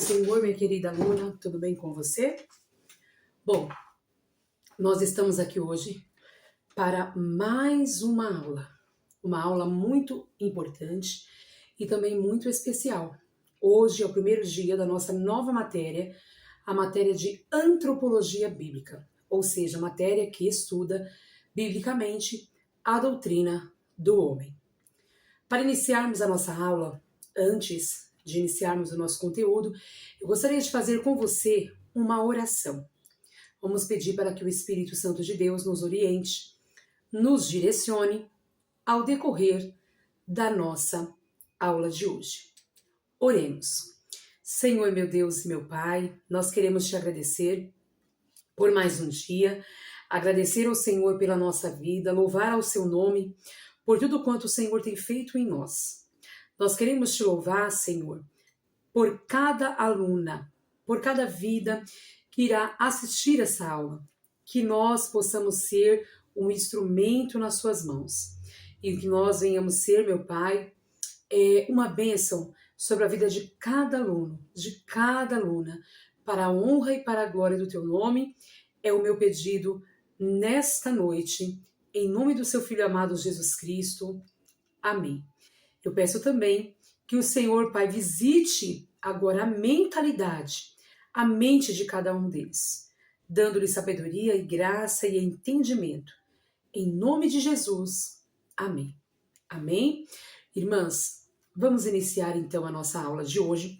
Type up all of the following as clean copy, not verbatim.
Senhor, minha querida aluna, tudo bem com você? Bom, nós estamos aqui hoje para mais uma aula muito importante e também muito especial. Hoje é o primeiro dia da nossa nova matéria, a matéria de Antropologia Bíblica, ou seja, a matéria que estuda biblicamente a doutrina do homem. Para iniciarmos a nossa aula, antes de iniciarmos o nosso conteúdo, eu gostaria de fazer com você uma oração. Vamos pedir para que o Espírito Santo de Deus nos oriente, nos direcione ao decorrer da nossa aula de hoje. Oremos. Senhor, meu Deus e meu Pai, nós queremos te agradecer por mais um dia, agradecer ao Senhor pela nossa vida, louvar ao seu nome por tudo quanto o Senhor tem feito em nós. Nós queremos te louvar, Senhor, por cada aluna, por cada vida que irá assistir essa aula, que nós possamos ser um instrumento nas suas mãos e que nós venhamos ser, meu Pai, uma bênção sobre a vida de cada aluno, de cada aluna, para a honra e para a glória do teu nome, é o meu pedido nesta noite, em nome do seu Filho amado Jesus Cristo. Amém. Eu peço também que o Senhor, Pai, visite agora a mentalidade, a mente de cada um deles, dando-lhe sabedoria e graça e entendimento. Em nome de Jesus. Amém. Amém? Irmãs, vamos iniciar então a nossa aula de hoje.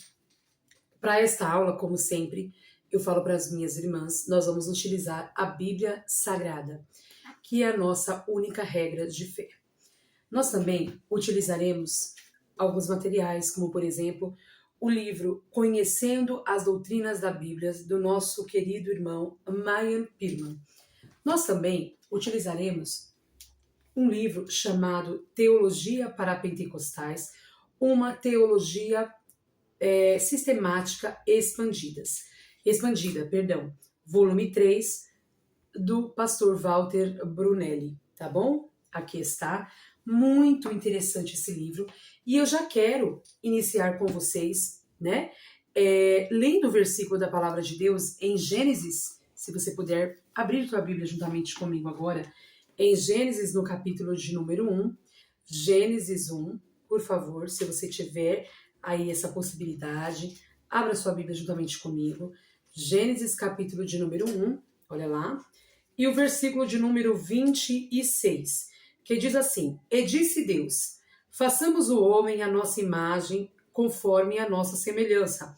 Para esta aula, como sempre, eu falo para as minhas irmãs, nós vamos utilizar a Bíblia Sagrada, que é a nossa única regra de fé. Nós também utilizaremos alguns materiais, como por exemplo, o livro Conhecendo as Doutrinas da Bíblia, do nosso querido irmão Mayan Pirman. Nós também utilizaremos um livro chamado Teologia para Pentecostais, uma teologia sistemática expandida, volume 3, do pastor Walter Brunelli, tá bom? Aqui está, muito interessante esse livro, e eu já quero iniciar com vocês, né, lendo o versículo da Palavra de Deus em Gênesis, se você puder abrir sua Bíblia juntamente comigo agora, em Gênesis no capítulo de número 1, Gênesis 1, por favor, se você tiver aí essa possibilidade, abra sua Bíblia juntamente comigo, Gênesis capítulo de número 1, olha lá, e o versículo de número 26, que diz assim: E disse Deus, façamos o homem à nossa imagem, conforme a nossa semelhança,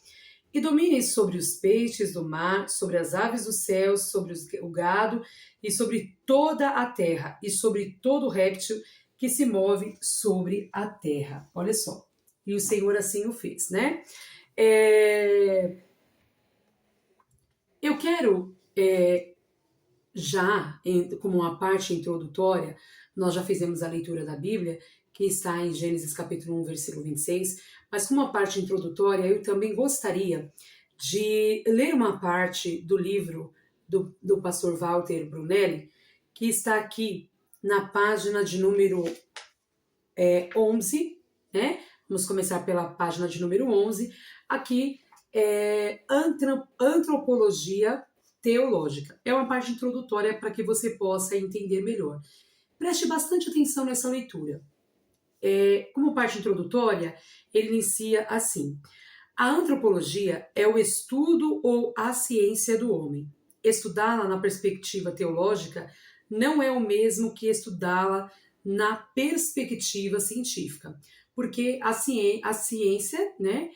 e domine sobre os peixes do mar, sobre as aves dos céus, sobre o gado, e sobre toda a terra, e sobre todo réptil que se move sobre a terra. Olha só. E o Senhor assim o fez, né? Eu quero, como uma parte introdutória, nós já fizemos a leitura da Bíblia, que está em Gênesis capítulo 1, versículo 26, mas como uma parte introdutória, eu também gostaria de ler uma parte do livro do pastor Walter Brunelli, que está aqui na página de número 11, né? Vamos começar pela página de número 11, aqui Antropologia Teológica. É uma parte introdutória para que você possa entender melhor. Preste bastante atenção nessa leitura. Como parte introdutória, ele inicia assim: a antropologia é o estudo ou a ciência do homem. Estudá-la na perspectiva teológica não é o mesmo que estudá-la na perspectiva científica, porque a ciência, né,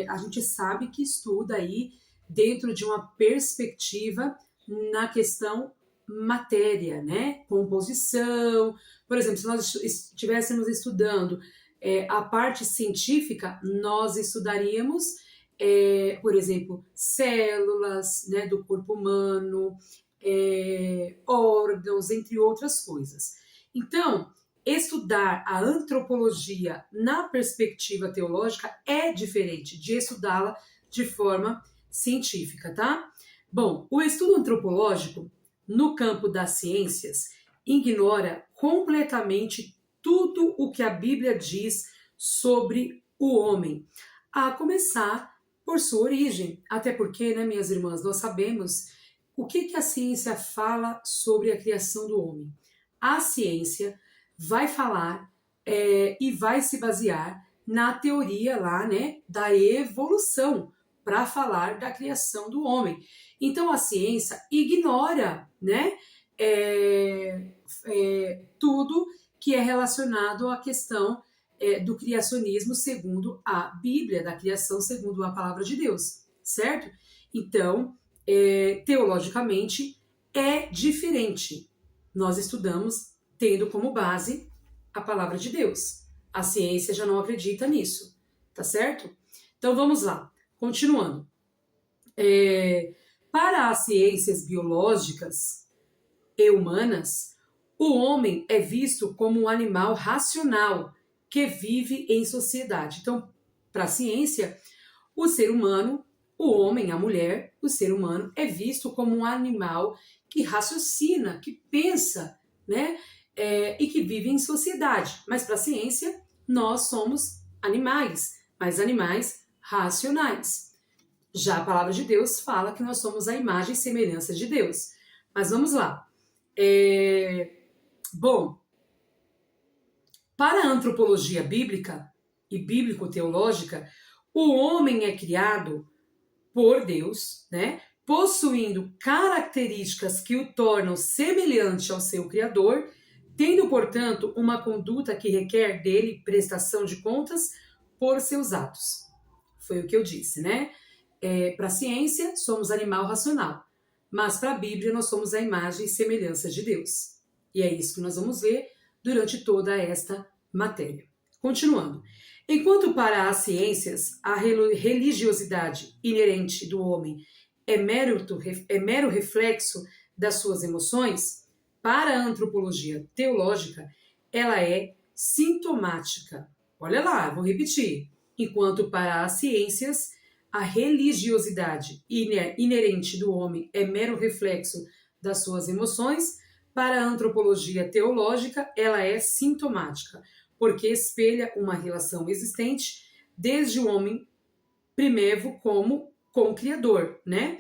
a gente sabe que estuda aí dentro de uma perspectiva na questão matéria, né, composição. Por exemplo, se nós estivéssemos estudando a parte científica, nós estudaríamos, por exemplo, células, né, do corpo humano, órgãos, entre outras coisas. Então, estudar a antropologia na perspectiva teológica é diferente de estudá-la de forma científica, tá? Bom, o estudo antropológico no campo das ciências ignora completamente tudo o que a Bíblia diz sobre o homem, a começar por sua origem. Até porque, né, minhas irmãs, nós sabemos o que a ciência fala sobre a criação do homem. A ciência vai falar e vai se basear na teoria lá, né, da evolução para falar da criação do homem. Então a ciência ignora, né, tudo que é relacionado à questão do criacionismo segundo a Bíblia, da criação segundo a palavra de Deus, certo? Então, teologicamente, é diferente. Nós estudamos tendo como base a palavra de Deus. A ciência já não acredita nisso, tá certo? Então vamos lá, continuando. Para as ciências biológicas e humanas, o homem é visto como um animal racional que vive em sociedade. Então, para a ciência, o ser humano, o homem, a mulher, o ser humano é visto como um animal que raciocina, que pensa, né? E que vive em sociedade. Mas para a ciência, nós somos animais, mas animais racionais. Já a palavra de Deus fala que nós somos a imagem e semelhança de Deus. Mas vamos lá. Bom, para a antropologia bíblica e bíblico-teológica, o homem é criado por Deus, né, possuindo características que o tornam semelhante ao seu Criador, tendo, portanto, uma conduta que requer dele prestação de contas por seus atos. Foi o que eu disse, né? Para a ciência, somos animal racional, mas para a Bíblia nós somos a imagem e semelhança de Deus. E é isso que nós vamos ver durante toda esta matéria. Continuando. Enquanto para as ciências a religiosidade inerente do homem é mero reflexo das suas emoções, para a antropologia teológica ela é sintomática. Olha lá, vou repetir. Enquanto para as ciências a religiosidade inerente do homem é mero reflexo das suas emoções, para a antropologia teológica ela é sintomática, porque espelha uma relação existente desde o homem primevo como com o Criador, né?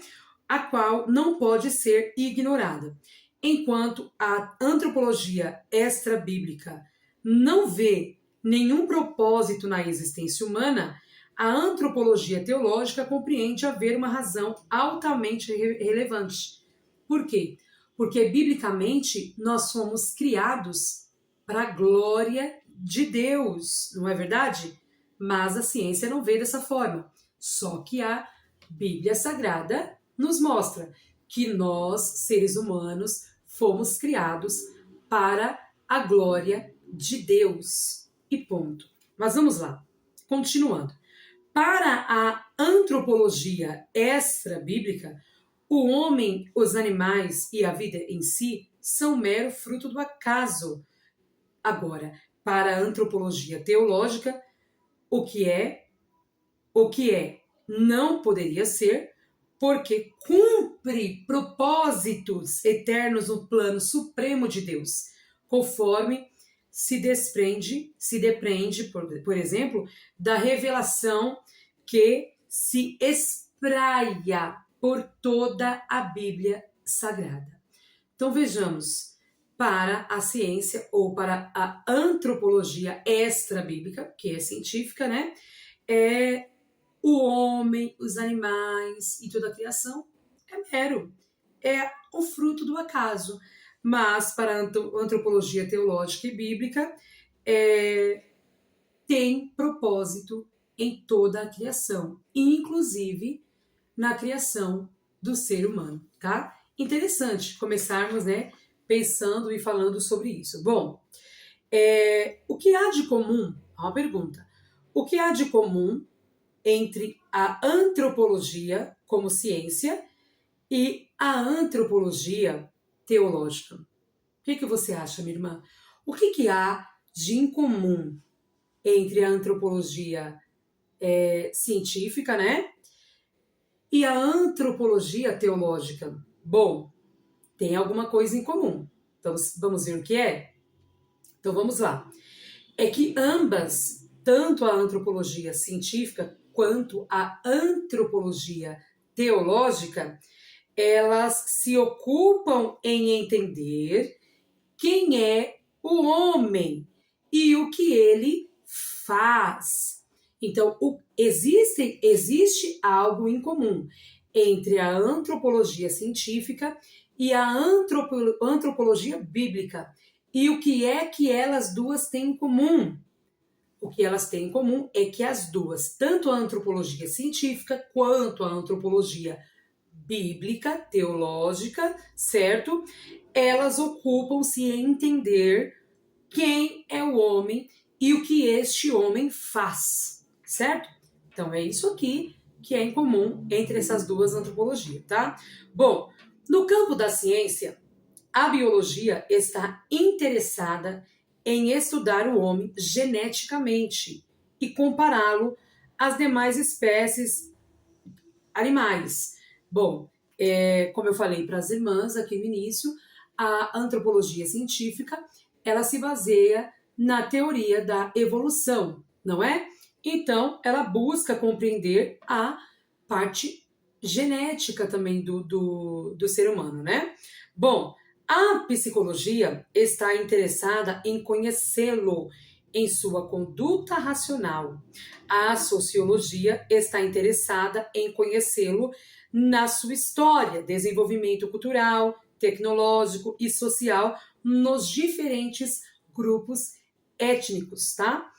A qual não pode ser ignorada. Enquanto a antropologia extra-bíblica não vê nenhum propósito na existência humana, a antropologia teológica compreende haver uma razão altamente relevante. Por quê? Porque, biblicamente, nós fomos criados para a glória de Deus, não é verdade? Mas a ciência não vê dessa forma. Só que a Bíblia Sagrada nos mostra que nós, seres humanos, fomos criados para a glória de Deus. E ponto. Mas vamos lá, continuando. Para a antropologia extra-bíblica, o homem, os animais e a vida em si são mero fruto do acaso. Agora, para a antropologia teológica, o que é, não poderia ser, porque cumpre propósitos eternos no plano supremo de Deus, conforme se depreende, por exemplo, da revelação que se espraia por toda a Bíblia Sagrada. Então vejamos, para a ciência ou para a antropologia extra-bíblica, que é científica, né? O homem, os animais e toda a criação é mero, é o fruto do acaso. Mas para a antropologia teológica e bíblica, tem propósito em toda a criação, inclusive na criação do ser humano, tá? Interessante começarmos, né, pensando e falando sobre isso. Bom, o que há de comum, uma pergunta, o que há de comum entre a antropologia como ciência e a antropologia teológica? O que você acha, minha irmã? O que há de incomum entre a antropologia científica, né? E a antropologia teológica? Bom, tem alguma coisa em comum. Então, vamos ver o que é? Então, vamos lá. É que ambas, tanto a antropologia científica quanto a antropologia teológica, elas se ocupam em entender quem é o homem e o que ele faz. Então, existe algo em comum entre a antropologia científica e a antropologia bíblica. E o que é que elas duas têm em comum? O que elas têm em comum é que as duas, tanto a antropologia científica quanto a antropologia bíblica, teológica, certo? Elas ocupam-se em entender quem é o homem e o que este homem faz, certo? Então é isso aqui que é em comum entre essas duas antropologias, tá? Bom, no campo da ciência, a biologia está interessada em estudar o homem geneticamente e compará-lo às demais espécies animais. Bom, como eu falei para as irmãs aqui no início, a antropologia científica, ela se baseia na teoria da evolução, não é? Então, ela busca compreender a parte genética também do ser humano, né? Bom, a psicologia está interessada em conhecê-lo em sua conduta racional. A sociologia está interessada em conhecê-lo na sua história, desenvolvimento cultural, tecnológico e social nos diferentes grupos étnicos, tá?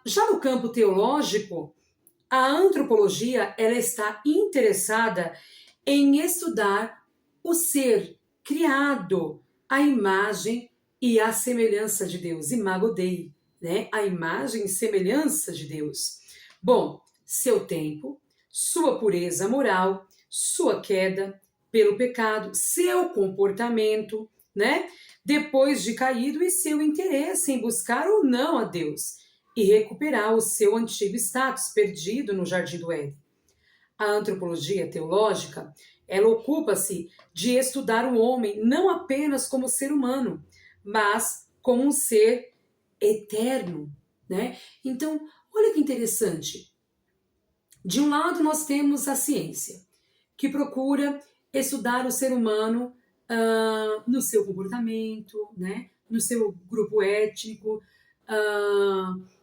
Já no campo teológico, a antropologia ela está interessada em estudar o ser criado à imagem e à semelhança de Deus, imago Dei, né? A imagem e semelhança de Deus. Bom, seu tempo, sua pureza moral, sua queda pelo pecado, seu comportamento, né? Depois de caído e seu interesse em buscar ou não a Deus e recuperar o seu antigo status perdido no Jardim do Éden. A antropologia teológica, ela ocupa-se de estudar o homem não apenas como ser humano, mas como um ser eterno, né? Então, olha que interessante. De um lado, nós temos a ciência, que procura estudar o ser humano no seu comportamento, né? No seu grupo étnico,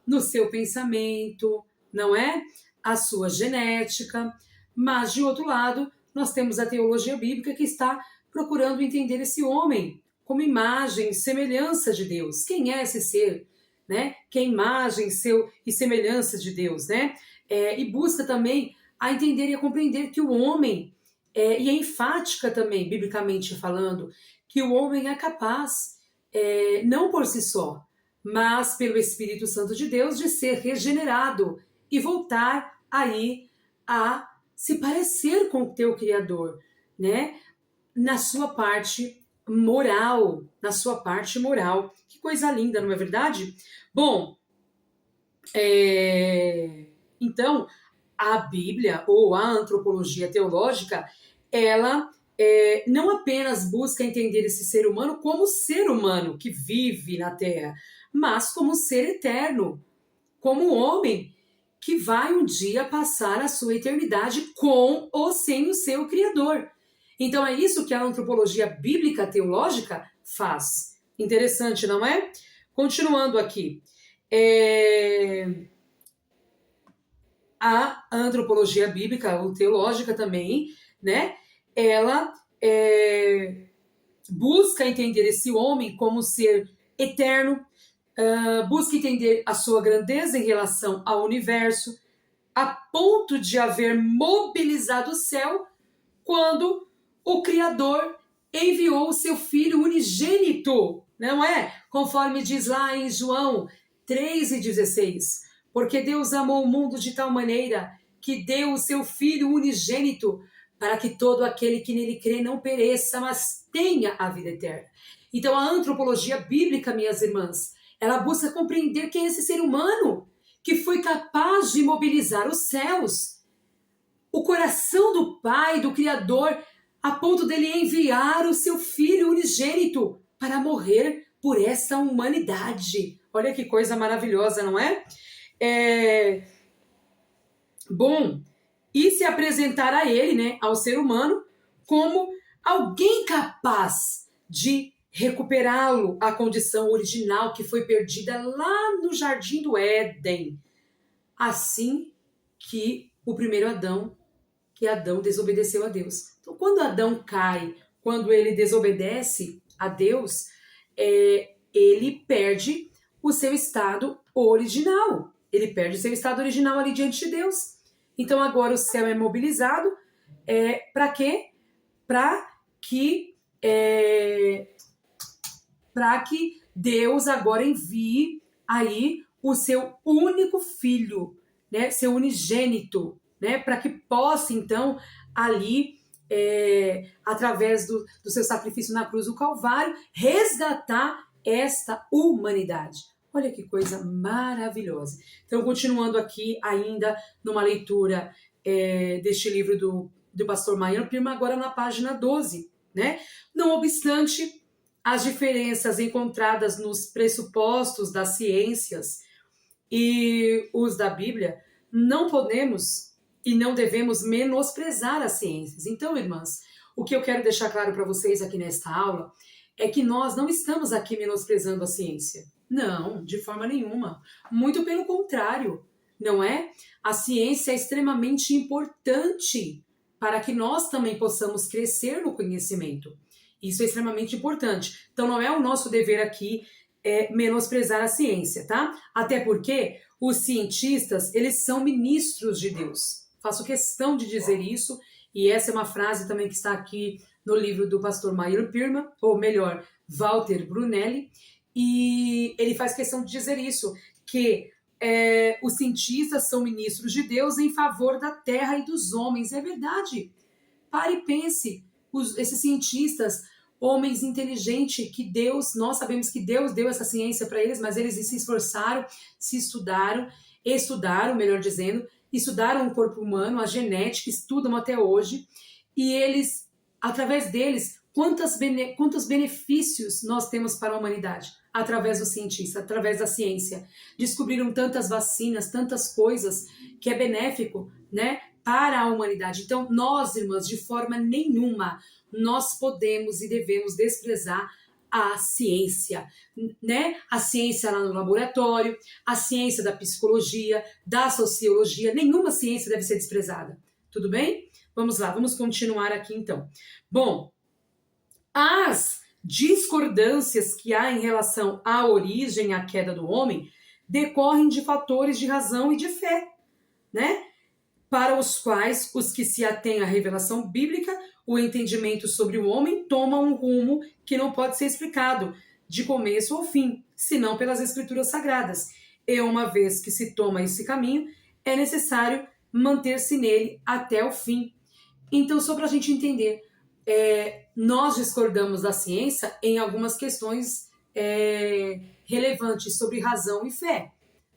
no seu pensamento, não é? A sua genética. Mas, de outro lado, nós temos a teologia bíblica que está procurando entender esse homem como imagem e semelhança de Deus. Quem é esse ser? Né? Que é imagem e semelhança de Deus, né? E busca também a entender e a compreender que o homem, e é enfática também, biblicamente falando, que o homem é capaz, não por si só, mas pelo Espírito Santo de Deus, de ser regenerado e voltar aí a se parecer com o teu Criador, né? Na sua parte moral, Que coisa linda, não é verdade? Bom, então, a Bíblia ou a antropologia teológica, ela não apenas busca entender esse ser humano como ser humano que vive na Terra, mas como ser eterno, como um homem que vai um dia passar a sua eternidade com ou sem o seu Criador. Então é isso que a antropologia bíblica teológica faz. Interessante, não é? Continuando aqui. A antropologia bíblica ou teológica também, né? Ela busca entender esse homem como ser eterno, busca entender a sua grandeza em relação ao universo, a ponto de haver mobilizado o céu quando o Criador enviou o seu Filho unigênito, não é? Conforme diz lá em João 3,16. Porque Deus amou o mundo de tal maneira que deu o seu Filho unigênito para que todo aquele que nele crê não pereça, mas tenha a vida eterna. Então a antropologia bíblica, minhas irmãs, ela busca compreender quem é esse ser humano que foi capaz de mobilizar os céus, o coração do Pai, do Criador, a ponto dele enviar o seu Filho unigênito para morrer por essa humanidade. Olha que coisa maravilhosa, não é? Bom, e se apresentar a ele, né, ao ser humano, como alguém capaz de recuperá-lo à condição original que foi perdida lá no Jardim do Éden. Assim que o primeiro Adão, que Adão desobedeceu a Deus. Então, quando Adão cai, quando ele desobedece a Deus, ele perde o seu estado original. Ele perde o seu estado original ali diante de Deus. Então, agora o céu é mobilizado. Para quê? Para que Deus agora envie aí o seu único filho, né, seu unigênito, né, para que possa então ali, através do seu sacrifício na cruz do Calvário, resgatar esta humanidade. Olha que coisa maravilhosa. Então, continuando aqui ainda numa leitura deste livro do pastor Mayr Pirma, agora na página 12, né? Não obstante as diferenças encontradas nos pressupostos das ciências e os da Bíblia, não podemos e não devemos menosprezar as ciências. Então, irmãs, o que eu quero deixar claro para vocês aqui nesta aula é que nós não estamos aqui menosprezando a ciência. Não, de forma nenhuma. Muito pelo contrário, não é? A ciência é extremamente importante para que nós também possamos crescer no conhecimento. Isso é extremamente importante. Então, não é o nosso dever aqui menosprezar a ciência, tá? Até porque os cientistas, eles são ministros de Deus. Faço questão de dizer isso, e essa é uma frase também que está aqui no livro do pastor Mayr Pirma, ou melhor, Walter Brunelli, e ele faz questão de dizer isso, que os cientistas são ministros de Deus em favor da terra e dos homens. É verdade. Pare e pense. Esses cientistas, homens inteligentes, que Deus, nós sabemos que Deus deu essa ciência para eles, mas eles se esforçaram, se estudaram, melhor dizendo, estudaram o corpo humano, a genética, estudam até hoje, e eles, através deles, quantos benefícios nós temos para a humanidade? Através dos cientistas, através da ciência. Descobriram tantas vacinas, tantas coisas que é benéfico, né, para a humanidade. Então, nós, irmãs, de forma nenhuma, nós podemos e devemos desprezar a ciência, né? A ciência lá no laboratório, a ciência da psicologia, da sociologia, nenhuma ciência deve ser desprezada. Tudo bem? Vamos lá, vamos continuar aqui então. Bom, as discordâncias que há em relação à origem e à queda do homem decorrem de fatores de razão e de fé, né? Para os quais os que se atêm à revelação bíblica, o entendimento sobre o homem toma um rumo que não pode ser explicado de começo ao fim, senão pelas escrituras sagradas. E uma vez que se toma esse caminho, é necessário manter-se nele até o fim. Então, só para a gente entender, nós discordamos da ciência em algumas questões relevantes sobre razão e fé.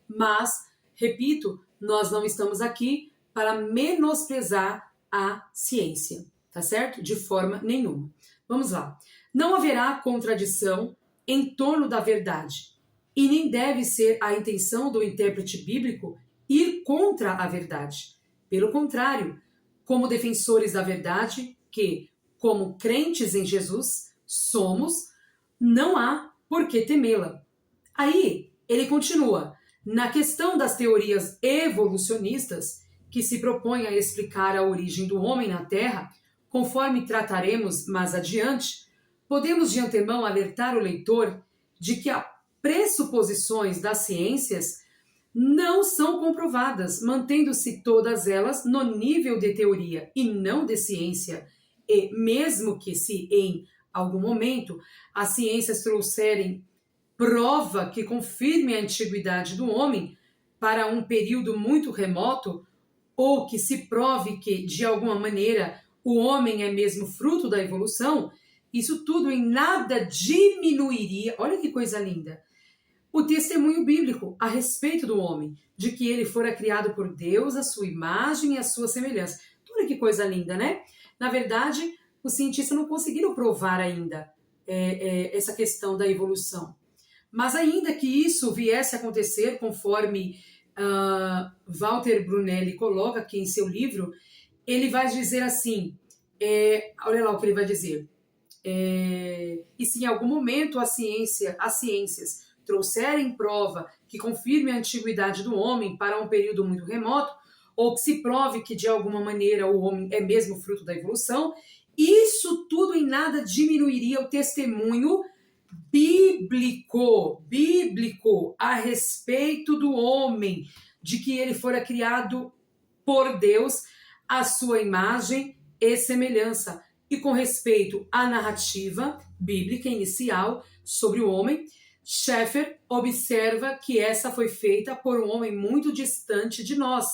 Mas, repito, nós não estamos aqui para menosprezar a ciência, tá certo? De forma nenhuma. Vamos lá. Não haverá contradição em torno da verdade, e nem deve ser a intenção do intérprete bíblico ir contra a verdade. Pelo contrário, como defensores da verdade, que, como crentes em Jesus, somos, não há por que temê-la. Aí, ele continua. Na questão das teorias evolucionistas, que se propõem a explicar a origem do homem na Terra, conforme trataremos mais adiante, podemos de antemão alertar o leitor de que as pressuposições das ciências não são comprovadas, mantendo-se todas elas no nível de teoria e não de ciência. E mesmo que se em algum momento as ciências trouxerem prova que confirme a antiguidade do homem para um período muito remoto, ou que se prove que, de alguma maneira, o homem é mesmo fruto da evolução, isso tudo em nada diminuiria, olha que coisa linda, o testemunho bíblico a respeito do homem, de que ele fora criado por Deus, a sua imagem e a sua semelhança. Olha que coisa linda, né? Na verdade, os cientistas não conseguiram provar ainda essa questão da evolução. Mas ainda que isso viesse a acontecer conforme Walter Brunelli coloca aqui em seu livro, ele vai dizer assim, olha lá o que ele vai dizer, e se em algum momento as ciências trouxerem prova que confirme a antiguidade do homem para um período muito remoto, ou que se prove que de alguma maneira o homem é mesmo fruto da evolução, isso tudo em nada diminuiria o testemunho bíblico a respeito do homem, de que ele fora criado por Deus à sua imagem e semelhança. E com respeito à narrativa bíblica inicial sobre o homem, Schaeffer observa que essa foi feita por um homem muito distante de nós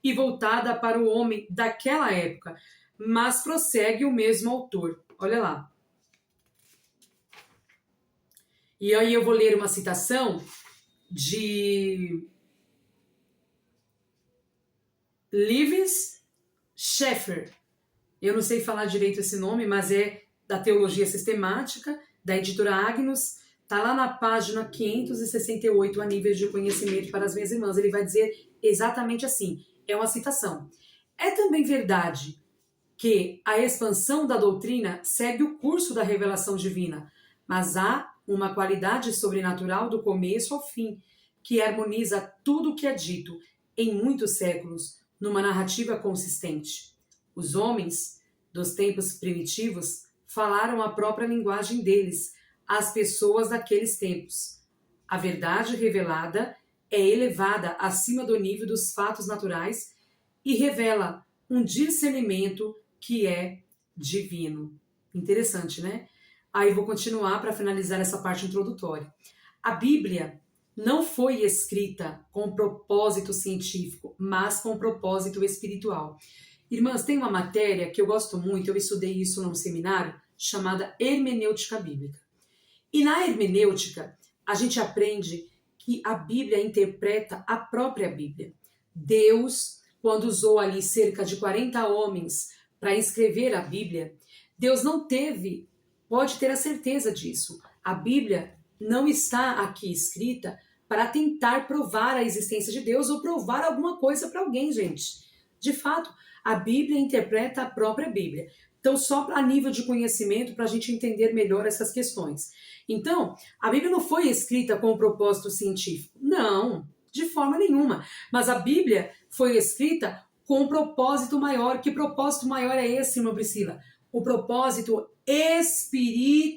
e voltada para o homem daquela época, mas prossegue o mesmo autor. Olha lá. E aí eu vou ler uma citação de Lewis Schaeffer. Eu não sei falar direito esse nome, mas é da Teologia Sistemática, da editora Agnus. Está lá na página 568, a nível de conhecimento para as minhas irmãs. Ele vai dizer exatamente assim, é uma citação. É também verdade que a expansão da doutrina segue o curso da revelação divina, mas há uma qualidade sobrenatural do começo ao fim, que harmoniza tudo o que é dito em muitos séculos, numa narrativa consistente. Os homens dos tempos primitivos falaram a própria linguagem deles, às pessoas daqueles tempos. A verdade revelada é elevada acima do nível dos fatos naturais e revela um discernimento que é divino. Interessante, né? Aí vou continuar para finalizar essa parte introdutória. A Bíblia não foi escrita com propósito científico, mas com propósito espiritual. Irmãs, tem uma matéria que eu gosto muito, eu estudei isso num seminário, chamada Hermenêutica Bíblica. E na hermenêutica, a gente aprende que a Bíblia interpreta a própria Bíblia. Deus, quando usou ali cerca de 40 homens para escrever a Bíblia, Deus não teve, pode ter a certeza disso. A Bíblia não está aqui escrita para tentar provar a existência de Deus ou provar alguma coisa para alguém, gente. De fato, a Bíblia interpreta a própria Bíblia. Então, só a nível de conhecimento, para a gente entender melhor essas questões. Então, a Bíblia não foi escrita com um propósito científico. Não, de forma nenhuma. Mas a Bíblia foi escrita com um propósito maior. Que propósito maior é esse, irmã Priscila? O propósito espiritual.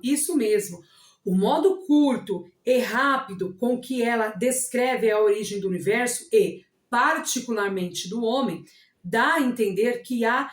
Isso mesmo. O modo curto e rápido com que ela descreve a origem do universo e, particularmente, do homem, dá a entender que há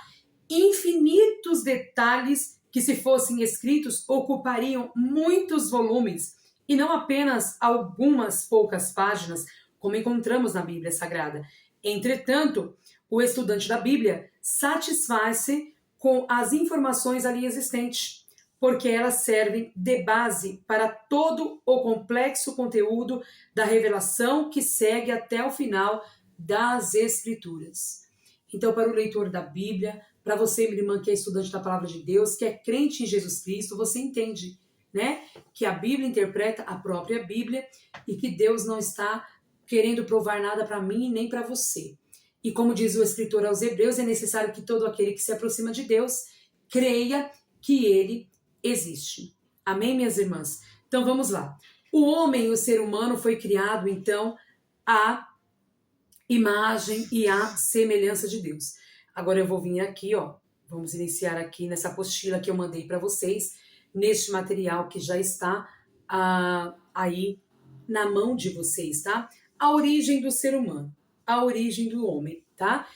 infinitos detalhes que, se fossem escritos, ocupariam muitos volumes e não apenas algumas poucas páginas, como encontramos na Bíblia Sagrada. Entretanto, o estudante da Bíblia satisfaz-se com as informações ali existentes, porque elas servem de base para todo o complexo conteúdo da revelação que segue até o final das Escrituras. Então, para o leitor da Bíblia, para você, minha irmã, que é estudante da Palavra de Deus, que é crente em Jesus Cristo, você entende, né, que a Bíblia interpreta a própria Bíblia e que Deus não está querendo provar nada para mim nem para você. E como diz o escritor aos Hebreus, é necessário que todo aquele que se aproxima de Deus creia que ele existe. Amém, minhas irmãs? Então vamos lá. O homem, o ser humano, foi criado, então, à imagem e à semelhança de Deus. Agora eu vou vir aqui, ó. Vamos iniciar aqui nessa apostila que eu mandei para vocês, neste material que já está aí na mão de vocês, tá? A origem do ser humano, a origem do homem, tá?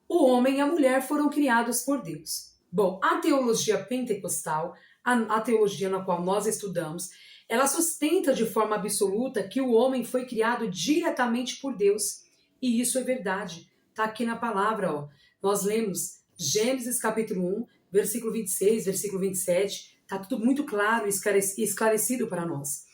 O homem e a mulher foram criados por Deus. Bom, a teologia pentecostal, a teologia na qual nós estudamos, ela sustenta de forma absoluta que o homem foi criado diretamente por Deus. E isso é verdade. Tá aqui na palavra, ó. Nós lemos Gênesis capítulo 1, versículo 26, versículo 27. Tá tudo muito claro e esclarecido para nós.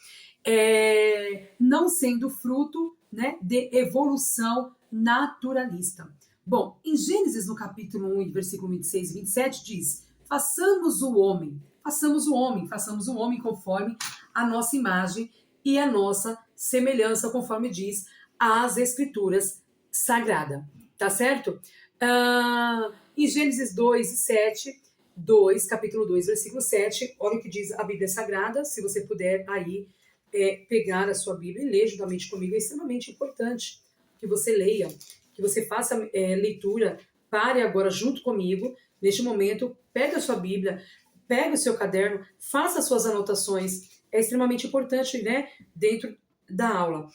Não sendo fruto, né, de evolução naturalista. Bom, em Gênesis, no capítulo 1, versículo 26 e 27, diz: façamos o homem conforme a nossa imagem e a nossa semelhança, conforme diz às Escrituras Sagradas, tá certo? Em Gênesis 2, capítulo 2, versículo 7, olha o que diz a Bíblia Sagrada. Se você puder aí pegar a sua Bíblia e ler juntamente comigo, é extremamente importante que você leia, que você faça leitura. Pare agora junto comigo, neste momento, pega a sua Bíblia, pega o seu caderno, faça as suas anotações, é extremamente importante, né, dentro da aula.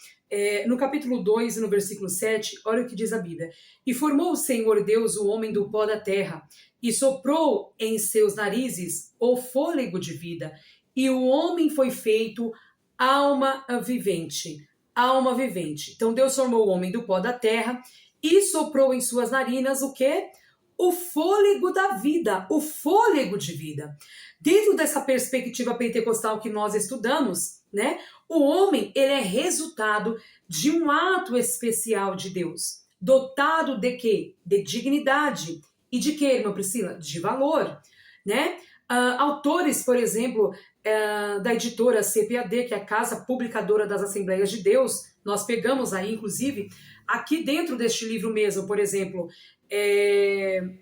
No capítulo 2, no versículo 7, olha o que diz a Bíblia. E formou o Senhor Deus o homem do pó da terra, e soprou em seus narizes o fôlego de vida, e o homem foi feito alma vivente. Alma vivente. Então Deus formou o homem do pó da terra e soprou em suas narinas o quê? O fôlego da vida, o fôlego de vida. Dentro dessa perspectiva pentecostal que nós estudamos, né? O homem, ele é resultado de um ato especial de Deus, dotado de quê? De dignidade. E de quê, irmã Priscila? De valor, né? Autores, por exemplo, da editora CPAD, que é a Casa Publicadora das Assembleias de Deus, nós pegamos aí, inclusive, aqui dentro deste livro mesmo, por exemplo,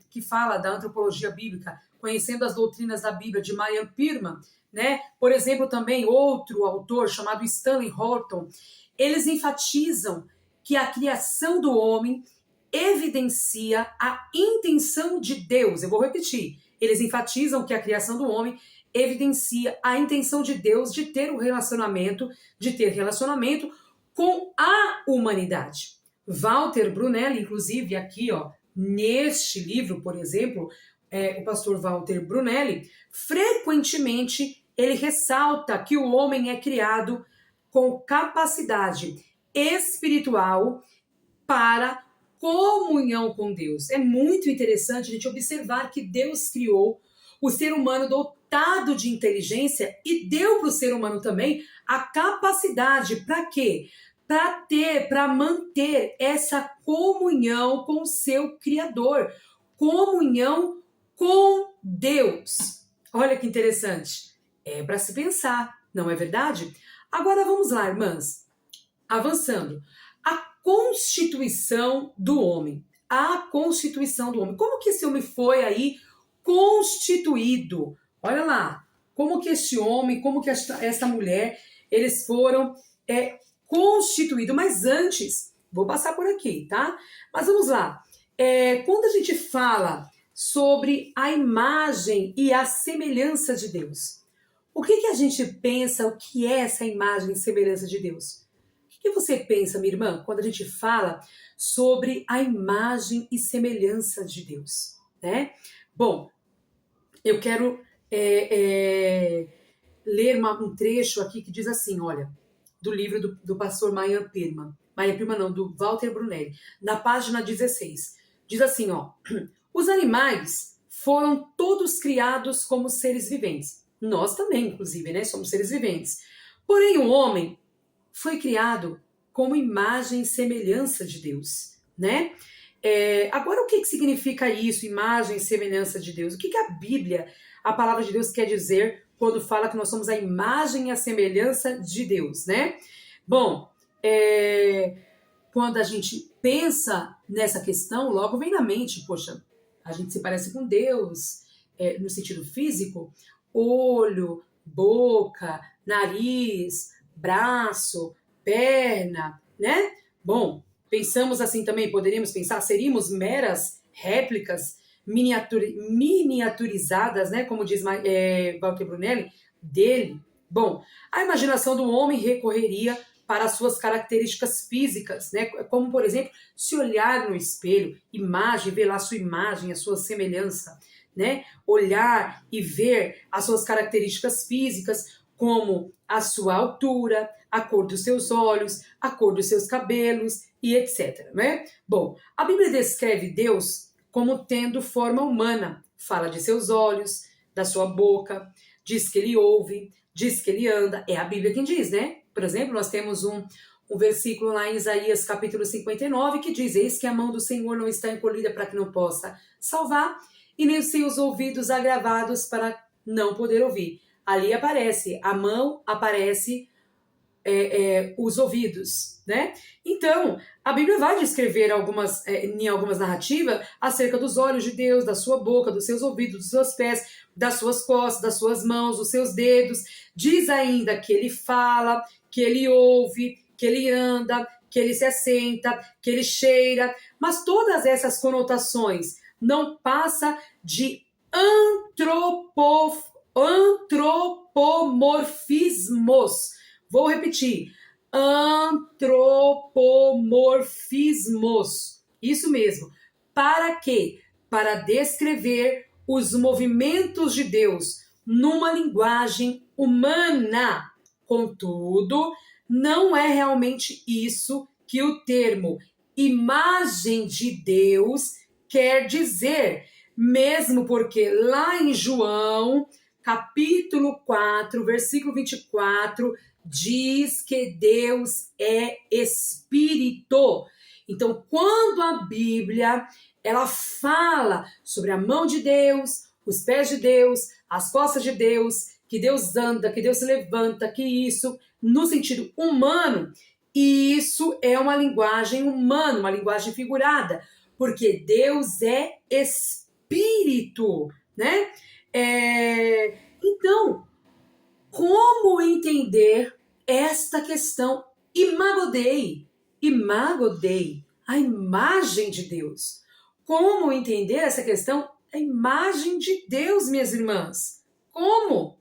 que fala da antropologia bíblica, conhecendo as doutrinas da Bíblia, de Marian Pirman, né? Por exemplo, também outro autor chamado Stanley Horton, eles enfatizam que a criação do homem evidencia a intenção de Deus. Eu vou repetir. Eles enfatizam que a criação do homem evidencia a intenção de Deus de ter relacionamento com a humanidade. Walter Brunelli, inclusive aqui, ó, neste livro, por exemplo, o pastor Walter Brunelli, frequentemente ele ressalta que o homem é criado com capacidade espiritual para comunhão com Deus. É muito interessante a gente observar que Deus criou o ser humano dotado de inteligência e deu para o ser humano também a capacidade para quê? Para manter essa comunhão com o seu Criador, comunhão com Deus. Olha que interessante. É para se pensar, não é verdade? Agora vamos lá, irmãs. Avançando. A constituição do homem. A constituição do homem. Como que esse homem foi aí constituído? Olha lá. Como que esse homem, como que essa mulher, eles foram constituídos. Mas antes, vou passar por aqui, tá? Mas vamos lá. Quando a gente fala sobre a imagem e a semelhança de Deus, o que a gente pensa, o que é essa imagem e semelhança de Deus? O que você pensa, minha irmã, quando a gente fala sobre a imagem e semelhança de Deus, né? Bom, eu quero ler um trecho aqui que diz assim, olha, do livro do pastor Marian Pirman, do Walter Brunelli, na página 16. Diz assim, ó, os animais foram todos criados como seres viventes. Nós também, inclusive, né, somos seres viventes. Porém, o homem foi criado como imagem e semelhança de Deus, né? Agora, o que significa isso, imagem e semelhança de Deus? O que a Bíblia, a palavra de Deus, quer dizer quando fala que nós somos a imagem e a semelhança de Deus, né? Bom, quando a gente pensa nessa questão, logo vem na mente, poxa, a gente se parece com Deus, no sentido físico, olho, boca, nariz, braço, perna, né? Bom, pensamos assim também, poderíamos pensar, seríamos meras réplicas miniaturizadas, né? Como diz Walter Brunelli, dele. Bom, a imaginação do homem recorreria para as suas características físicas, né? Como, por exemplo, se olhar no espelho, ver lá a sua imagem, a sua semelhança, né? Olhar e ver as suas características físicas, como a sua altura, a cor dos seus olhos, a cor dos seus cabelos e etc, né? Bom, a Bíblia descreve Deus como tendo forma humana, fala de seus olhos, da sua boca, diz que ele ouve, diz que ele anda, é a Bíblia quem diz, né? Por exemplo, nós temos um versículo lá em Isaías capítulo 59 que diz, eis que a mão do Senhor não está encolhida para que não possa salvar, e nem os seus ouvidos agravados para não poder ouvir. Ali aparece a mão, aparece os ouvidos, né? Então, a Bíblia vai descrever em algumas narrativas acerca dos olhos de Deus, da sua boca, dos seus ouvidos, dos seus pés, das suas costas, das suas mãos, dos seus dedos. Diz ainda que ele fala, que ele ouve, que ele anda, que ele se assenta, que ele cheira, mas todas essas conotações não passam de antropomorfismos. Vou repetir. Antropomorfismos. Isso mesmo. Para quê? Para descrever os movimentos de Deus numa linguagem humana. Contudo, não é realmente isso que o termo imagem de Deus quer dizer, mesmo porque lá em João, capítulo 4, versículo 24, diz que Deus é espírito. Então, quando a Bíblia ela fala sobre a mão de Deus, os pés de Deus, as costas de Deus, que Deus anda, que Deus se levanta, que isso, no sentido humano, isso é uma linguagem humana, uma linguagem figurada, porque Deus é espírito, né? Então, como entender esta questão Imago Dei, a imagem de Deus? Como entender essa questão, a imagem de Deus, minhas irmãs? Como?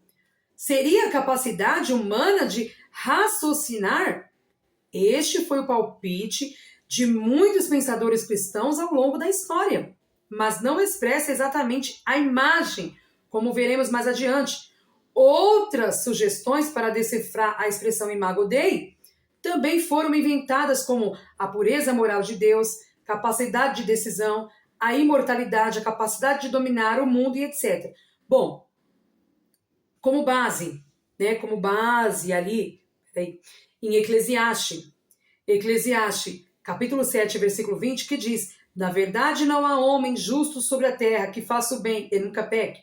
Seria a capacidade humana de raciocinar? Este foi o palpite de muitos pensadores cristãos ao longo da história, mas não expressa exatamente a imagem, como veremos mais adiante. Outras sugestões para decifrar a expressão Imago Dei também foram inventadas, como a pureza moral de Deus, capacidade de decisão, a imortalidade, a capacidade de dominar o mundo e etc. Bom, como base ali em Eclesiastes, capítulo 7, versículo 20, que diz: na verdade não há homem justo sobre a terra que faça o bem e nunca peque.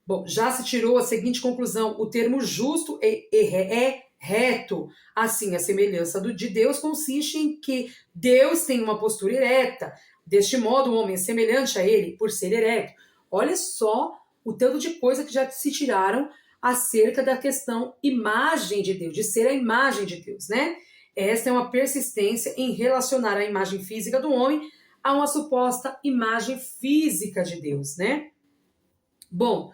Bom, já se tirou a seguinte conclusão: o termo justo é reto. Assim, a semelhança de Deus consiste em que Deus tem uma postura ereta. Deste modo, o homem é semelhante a ele por ser ereto. Olha só o tanto de coisa que já se tiraram acerca da questão imagem de Deus, de ser a imagem de Deus, né? Esta é uma persistência em relacionar a imagem física do homem a uma suposta imagem física de Deus, né? Bom,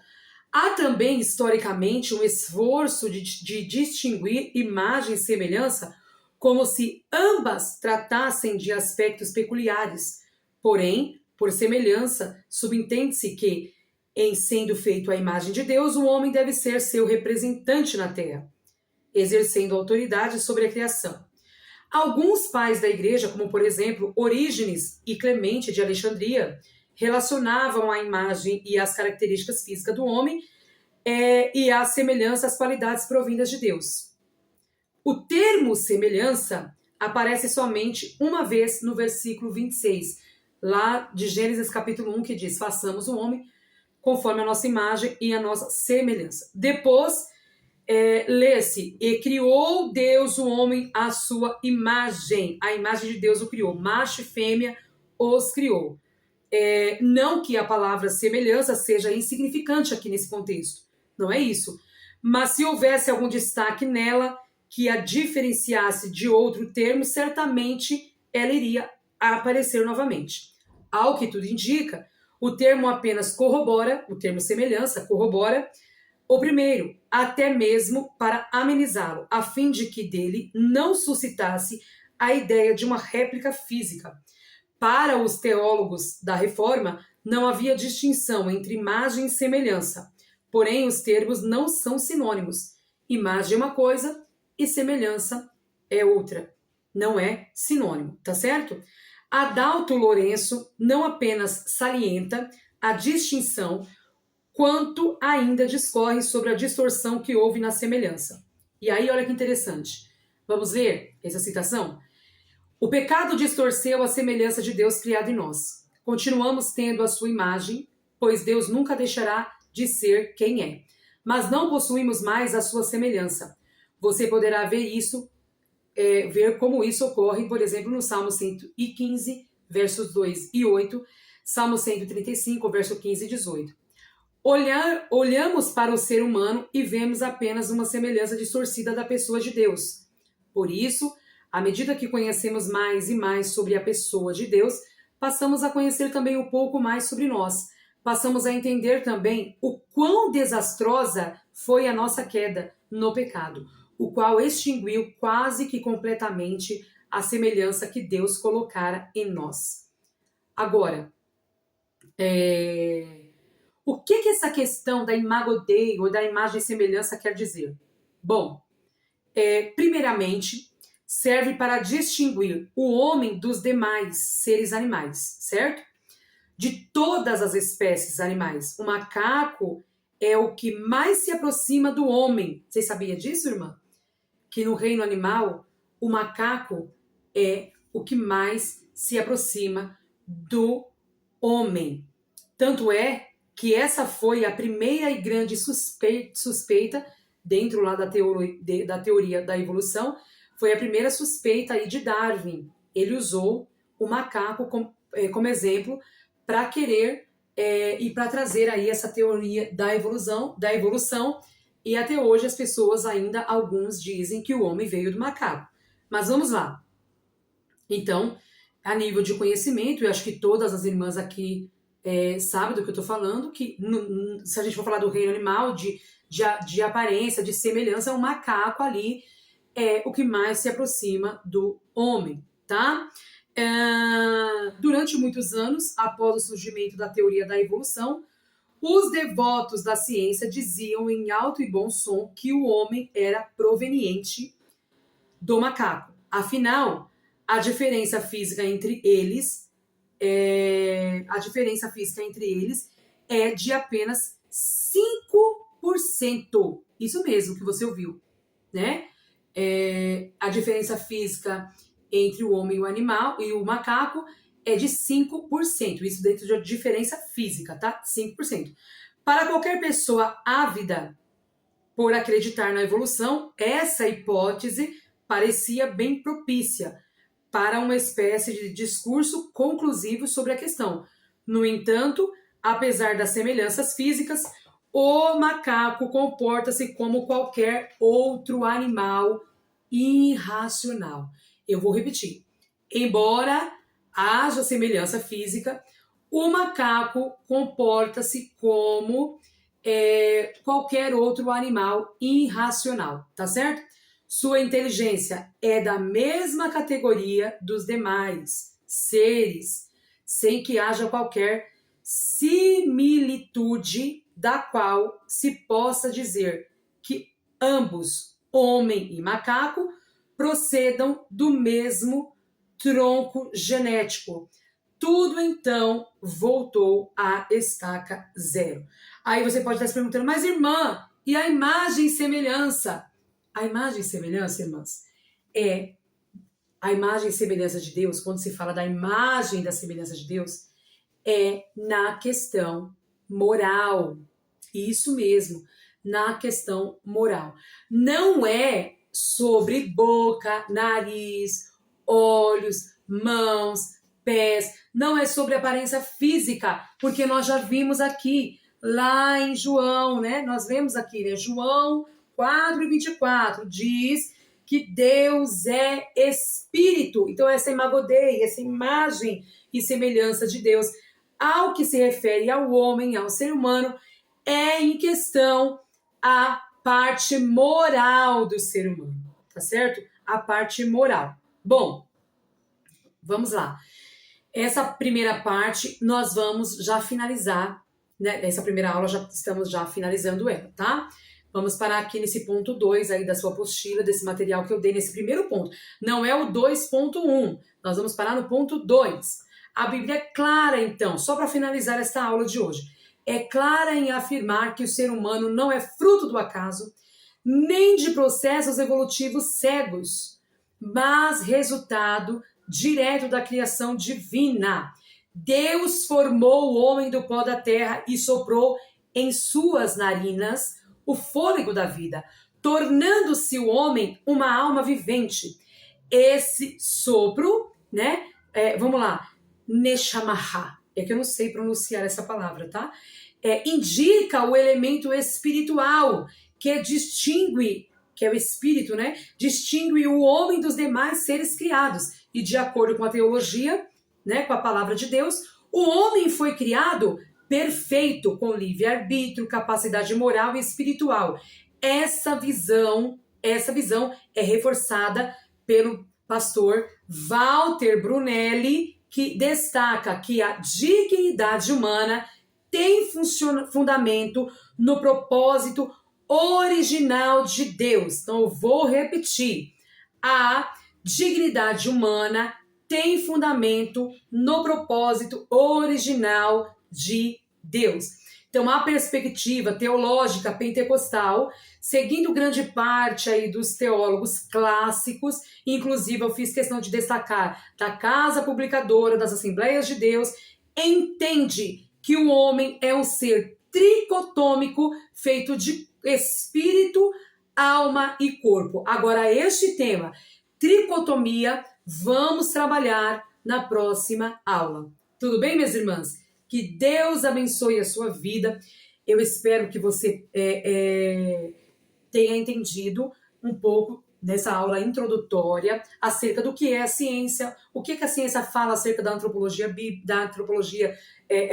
há também, historicamente, um esforço de distinguir imagem e semelhança como se ambas tratassem de aspectos peculiares. Porém, por semelhança, subentende-se que, em sendo feito a imagem de Deus, o homem deve ser seu representante na terra, exercendo autoridade sobre a criação. Alguns pais da igreja, como por exemplo Orígenes e Clemente de Alexandria, relacionavam a imagem e as características físicas do homem e a semelhança às qualidades provindas de Deus. O termo semelhança aparece somente uma vez no versículo 26, lá de Gênesis capítulo 1, que diz: façamos o homem conforme a nossa imagem e a nossa semelhança. Depois, lê-se: e criou Deus o homem à sua imagem. A imagem de Deus o criou. Macho e fêmea os criou. Não que a palavra semelhança seja insignificante aqui nesse contexto. Não é isso. Mas se houvesse algum destaque nela que a diferenciasse de outro termo, certamente ela iria aparecer novamente. Ao que tudo indica, o termo apenas corrobora, o termo semelhança corrobora o primeiro, até mesmo para amenizá-lo, a fim de que dele não suscitasse a ideia de uma réplica física. Para os teólogos da Reforma, não havia distinção entre imagem e semelhança. Porém, os termos não são sinônimos. Imagem é uma coisa e semelhança é outra. Não é sinônimo, tá certo? Adalto Lourenço não apenas salienta a distinção, quanto ainda discorre sobre a distorção que houve na semelhança. E aí, olha que interessante. Vamos ler essa citação? O pecado distorceu a semelhança de Deus criado em nós. Continuamos tendo a sua imagem, pois Deus nunca deixará de ser quem é. Mas não possuímos mais a sua semelhança. Você poderá ver isso ver como isso ocorre, por exemplo, no Salmo 115, versos 2 e 8, Salmo 135, verso 15 e 18. Olhamos para o ser humano e vemos apenas uma semelhança distorcida da pessoa de Deus. Por isso, à medida que conhecemos mais e mais sobre a pessoa de Deus, passamos a conhecer também um pouco mais sobre nós. Passamos a entender também o quão desastrosa foi a nossa queda no pecado, o qual extinguiu quase que completamente a semelhança que Deus colocara em nós. Agora, o que essa questão da imago Dei ou da imagem e semelhança quer dizer? Bom, primeiramente, serve para distinguir o homem dos demais seres animais, certo? De todas as espécies animais, o macaco é o que mais se aproxima do homem. Você sabia disso, irmã? Que no reino animal, o macaco é o que mais se aproxima do homem. Tanto é que essa foi a primeira e grande suspeita dentro lá da teoria da evolução, foi a primeira suspeita aí de Darwin. Ele usou o macaco como exemplo para querer e para trazer aí essa teoria da evolução, e até hoje as pessoas ainda, alguns dizem que o homem veio do macaco. Mas vamos lá. Então, a nível de conhecimento, eu acho que todas as irmãs aqui sabem do que eu estou falando, que se a gente for falar do reino animal, de aparência, de semelhança, o macaco ali é o que mais se aproxima do homem, tá? Durante muitos anos, após o surgimento da teoria da evolução, os devotos da ciência diziam em alto e bom som que o homem era proveniente do macaco. Afinal, a diferença física entre eles é de apenas 5%. Isso mesmo que você ouviu, né? A diferença física entre o homem e o animal e o macaco é de 5%. Isso dentro da diferença física, tá? 5%. Para qualquer pessoa ávida por acreditar na evolução, essa hipótese parecia bem propícia para uma espécie de discurso conclusivo sobre a questão. No entanto, apesar das semelhanças físicas, o macaco comporta-se como qualquer outro animal irracional. Eu vou repetir. Embora haja semelhança física, o macaco comporta-se como qualquer outro animal irracional, tá certo? Sua inteligência é da mesma categoria dos demais seres, sem que haja qualquer similitude da qual se possa dizer que ambos, homem e macaco, procedam do mesmo tronco genético. Tudo então voltou à estaca zero. Aí você pode estar se perguntando, mas irmã, e a imagem e semelhança? A imagem e semelhança, irmãs, é a imagem e semelhança de Deus. Quando se fala da imagem e da semelhança de Deus, é na questão moral. Isso mesmo, na questão moral. Não é sobre boca, nariz, olhos, mãos, pés. Não é sobre aparência física, porque nós já vimos aqui, lá em João, né? Nós vemos aqui, né? João 4:24 diz que Deus é espírito. Então, essa imago Dei, essa imagem e semelhança de Deus, ao que se refere ao homem, ao ser humano, é em questão a parte moral do ser humano, tá certo? A parte moral. Bom, vamos lá. Essa primeira parte nós vamos já finalizar, né? Essa primeira aula estamos já finalizando ela, tá? Vamos parar aqui nesse ponto 2 aí da sua apostila, desse material que eu dei nesse primeiro ponto. Não é o 2.1, nós vamos parar no ponto 2. A Bíblia é clara, então, só para finalizar esta aula de hoje, é clara em afirmar que o ser humano não é fruto do acaso, nem de processos evolutivos cegos, mas resultado direto da criação divina. Deus formou o homem do pó da terra e soprou em suas narinas o fôlego da vida, tornando-se o homem uma alma vivente. esse sopro, né? Vamos lá, Neshamaha, é que eu não sei pronunciar essa palavra, tá? Indica o elemento espiritual que distingue, que é o espírito, né? Distingue o homem dos demais seres criados. E de acordo com a teologia, né, com a palavra de Deus, o homem foi criado perfeito, com livre-arbítrio, capacidade moral e espiritual. Essa visão é reforçada pelo pastor Walter Brunelli, que destaca que a dignidade humana tem fundamento no propósito original de Deus. Então eu vou repetir. A dignidade humana tem fundamento no propósito original de Deus. Então, a perspectiva teológica pentecostal, seguindo grande parte aí dos teólogos clássicos, inclusive eu fiz questão de destacar da Casa Publicadora das Assembleias de Deus, entende que o homem é um ser tricotômico feito de espírito, alma e corpo. Agora, este tema, tricotomia, vamos trabalhar na próxima aula. Tudo bem, minhas irmãs? Que Deus abençoe a sua vida. Eu espero que você tenha entendido um pouco nessa aula introdutória acerca do que é a ciência, o que a ciência fala acerca da antropologia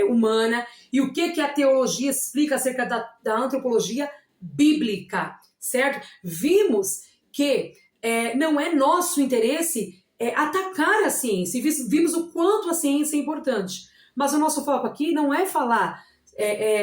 humana e o que a teologia explica acerca da antropologia bíblica, certo? Vimos que não é nosso interesse atacar a ciência, e vimos o quanto a ciência é importante. Mas o nosso foco aqui não é falar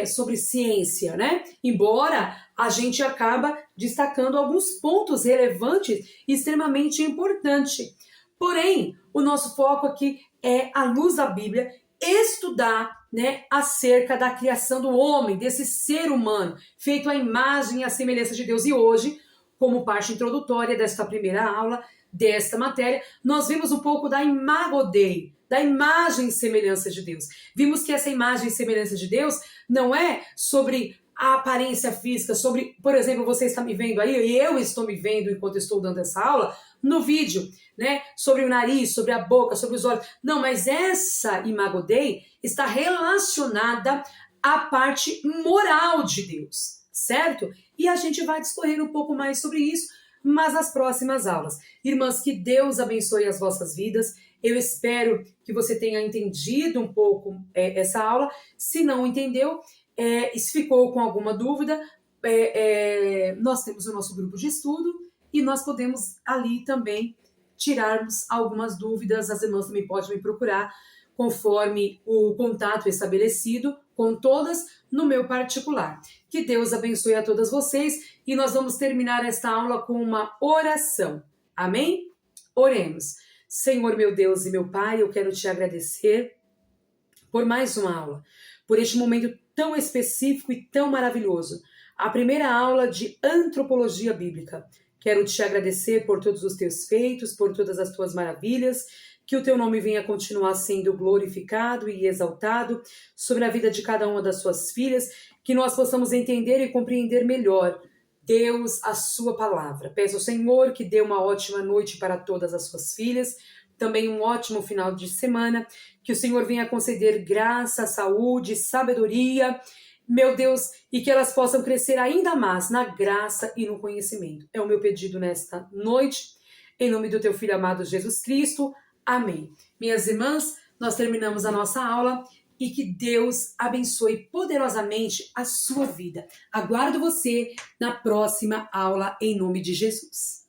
sobre ciência, né? Embora a gente acaba destacando alguns pontos relevantes e extremamente importantes. Porém, o nosso foco aqui é, à luz da Bíblia, estudar, né, acerca da criação do homem, desse ser humano, feito à imagem e à semelhança de Deus. E hoje, como parte introdutória desta primeira aula, desta matéria, nós vimos um pouco da Imago Dei, da imagem e semelhança de Deus. Vimos que essa imagem e semelhança de Deus não é sobre a aparência física, sobre, por exemplo, você está me vendo aí, e eu estou me vendo enquanto estou dando essa aula, no vídeo, né? Sobre o nariz, sobre a boca, sobre os olhos. Não, mas essa Imago Dei está relacionada à parte moral de Deus, certo? E a gente vai discorrer um pouco mais sobre isso, mas nas próximas aulas. Irmãs, que Deus abençoe as vossas vidas. Eu espero que você tenha entendido um pouco essa aula. Se não entendeu, se ficou com alguma dúvida, nós temos o nosso grupo de estudo e nós podemos ali também tirarmos algumas dúvidas. As irmãs também podem me procurar conforme o contato estabelecido com todas no meu particular. Que Deus abençoe a todas vocês e nós vamos terminar esta aula com uma oração. Amém? Oremos. Senhor, meu Deus e meu Pai, eu quero te agradecer por mais uma aula, por este momento tão específico e tão maravilhoso, a primeira aula de antropologia bíblica. Quero te agradecer por todos os teus feitos, por todas as tuas maravilhas, que o teu nome venha continuar sendo glorificado e exaltado sobre a vida de cada uma das suas filhas, que nós possamos entender e compreender melhor, Deus, a sua palavra. Peço ao Senhor que dê uma ótima noite para todas as suas filhas, também um ótimo final de semana, que o Senhor venha conceder graça, saúde, sabedoria, meu Deus, e que elas possam crescer ainda mais na graça e no conhecimento. É o meu pedido nesta noite, em nome do teu Filho amado Jesus Cristo. Amém. Minhas irmãs, nós terminamos a nossa aula e que Deus abençoe poderosamente a sua vida. Aguardo você na próxima aula em nome de Jesus.